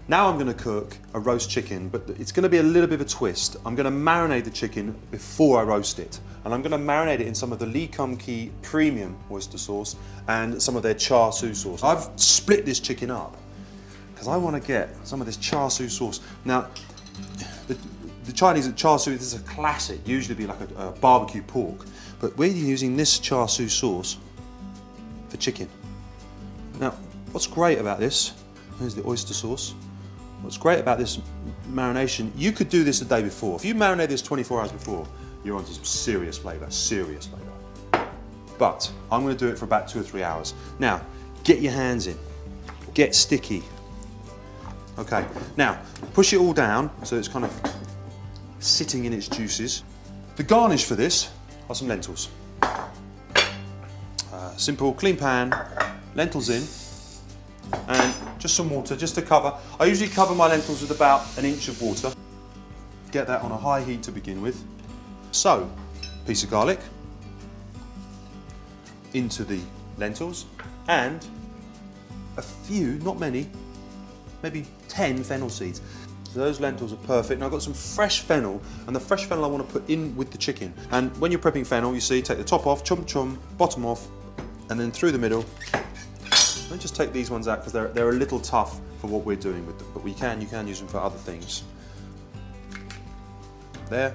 Now I'm going to cook a roast chicken, but it's going to be a little bit of a twist. I'm going to marinate the chicken before I roast it. And I'm going to marinate it in some of the Kum Kee premium oyster sauce and some of their char siu sauce. I've split this chicken up because I want to get some of this char siu sauce. Now, the Chinese char siu, this is a classic, usually be like a barbecue pork, but we're using this char siu sauce for chicken. Now, what's great about this, here's the oyster sauce. What's great about this marination, you could do this the day before. If you marinate this 24 hours before, you're onto some serious flavour, serious flavour. But I'm going to do it for about 2 or 3 hours. Now, get your hands in, get sticky. Okay, now push it all down so it's kind of sitting in its juices. The garnish for this are some lentils. Simple, clean pan, lentils in, and just some water, just to cover. I usually cover my lentils with about 1 inch of water. Get that on a high heat to begin with. So, piece of garlic into the lentils, and a few, not many, maybe 10 fennel seeds. So those lentils are perfect. Now I've got some fresh fennel, and the fresh fennel I want to put in with the chicken. And when you're prepping fennel, you see, take the top off, chum chum, bottom off, and then through the middle. Don't just take these ones out because they're a little tough for what we're doing with them, but you can use them for other things. There.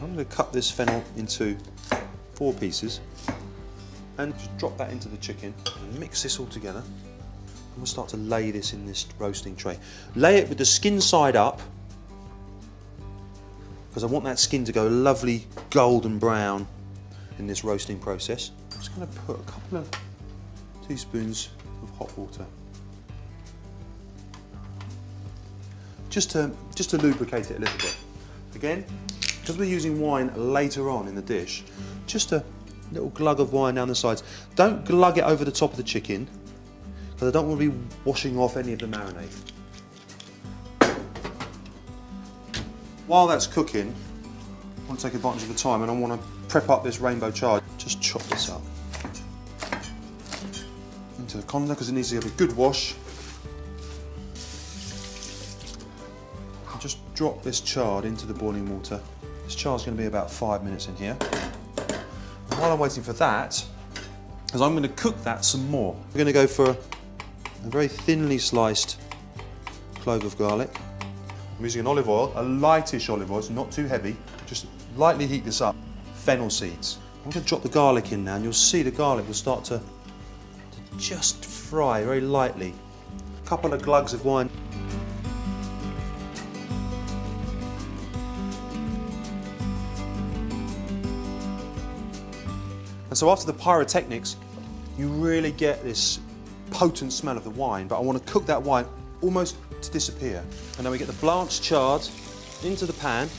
I'm going to cut this fennel into 4 pieces and just drop that into the chicken and mix this all together. I'm going to start to lay this in this roasting tray. Lay it with the skin side up because I want that skin to go lovely golden brown in this roasting process. I'm just going to put a couple of teaspoons of hot water just to lubricate it a little bit. Again, because we're using wine later on in the dish, just a little glug of wine down the sides. Don't glug it over the top of the chicken because I don't want to be washing off any of the marinade. While that's cooking, I want to take advantage of the time and I want to prep up this rainbow chard. Just chop this up into the colander because it needs to have a good wash. And just drop this chard into the boiling water. This chard's going to be about 5 minutes in here. And while I'm waiting for that, because I'm going to cook that some more, we're going to go for a very thinly sliced clove of garlic. I'm using an olive oil, a lightish olive oil, so not too heavy. Just lightly heat this up. Fennel seeds. I'm going to drop the garlic in now, and you'll see the garlic will start to just fry very lightly. A couple of glugs of wine. And so after the pyrotechnics, you really get this potent smell of the wine, but I want to cook that wine almost to disappear. And then we get the blanched chard into the pan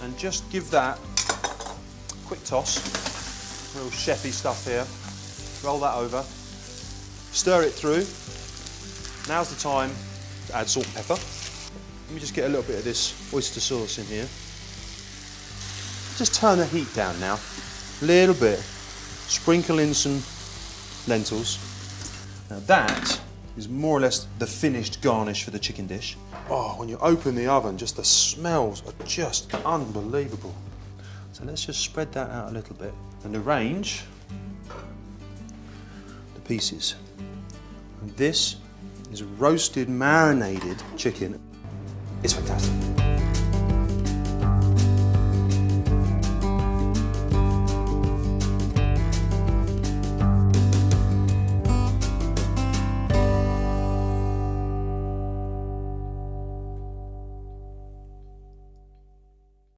and just give that a quick toss. Real chefy stuff here. Roll that over, stir it through. Now's the time to add salt and pepper. Let me just get a little bit of this oyster sauce in here. Just turn the heat down now, a little bit. Sprinkle in some lentils. Now that is more or less the finished garnish for the chicken dish. Oh, when you open the oven, just the smells are just unbelievable. So let's just spread that out a little bit and arrange the pieces. And this is roasted, marinated chicken. It's fantastic.